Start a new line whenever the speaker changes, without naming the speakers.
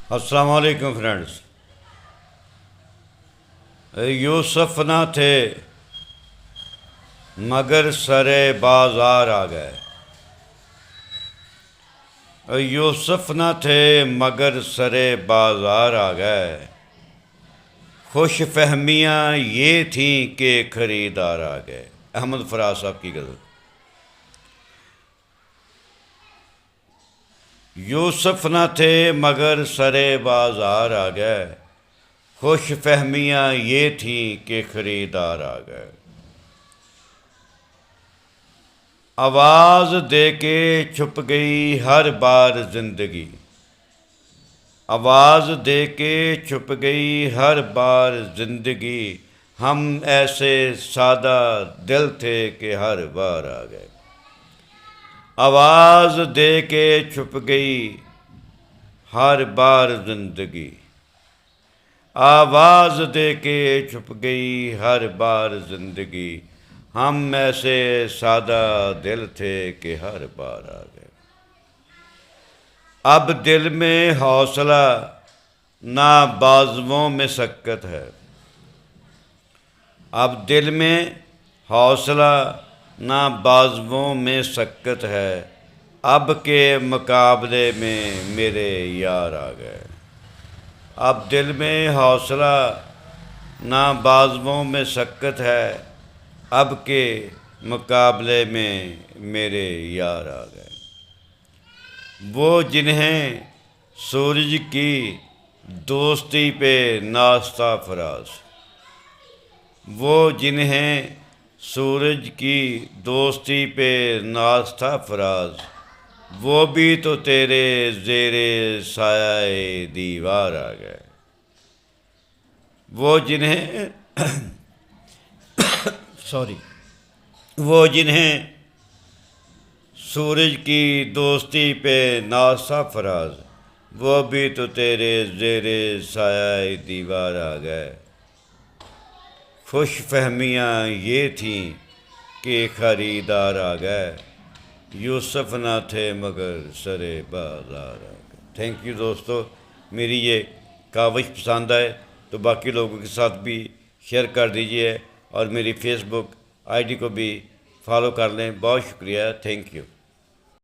अस्सलाम वालेकुम फ्रेंड्स। यूसुफ न थे मगर सरे बाजार आ गए। यूसुफ न थे मगर सरे बाजार आ गए। खुश फहमियाँ ये थीं कि खरीदार आ गए। अहमद फराज साहब की गज़ल। यूसुफ न थे मगर सरे बाजार आ गए। खुश फहमियाँ ये थीं कि खरीदार आ गए। आवाज़ दे के छुप गई हर बार जिंदगी। आवाज़ दे के छुप गई हर बार जिंदगी। हम ऐसे सादा दिल थे कि हर बार आ गए। आवाज़ दे के छुप गई हर बार जिंदगी। आवाज़ दे के छुप गई हर बार जिंदगी। हम ऐसे सादा दिल थे कि हर बार आ गए। अब दिल में हौसला ना बाजुओं में शक्कत है। अब दिल में हौसला ना बाजुओं में शक्कत है। अब के मुकाबले में मेरे यार आ गए। अब दिल में हौसला ना बाजुओं में शक्कत है। अब के मुकाबले में मेरे यार आ गए। वो जिन्हें सूरज की दोस्ती पे नाश्ता फराज। वो जिन्हें सूरज की दोस्ती पे नाश्ता फराज। वो भी तो तेरे ज़ेरे साये दीवार आ गए। वो जिन्हें सॉरी वो जिन्हें सूरज की दोस्ती पे नासा फराज। वो भी तो तेरे ज़ेरे साया दीवार आ गए। खुश फहमियाँ ये थीं कि खरीदार आ गए। यूसुफ ना थे मगर सरे बाजार आ गए। थैंक यू दोस्तों, मेरी ये काविश पसंद आए तो बाकी लोगों के साथ भी शेयर कर दीजिए और मेरी फेसबुक आईडी को भी फॉलो कर लें। बहुत शुक्रिया, थैंक यू।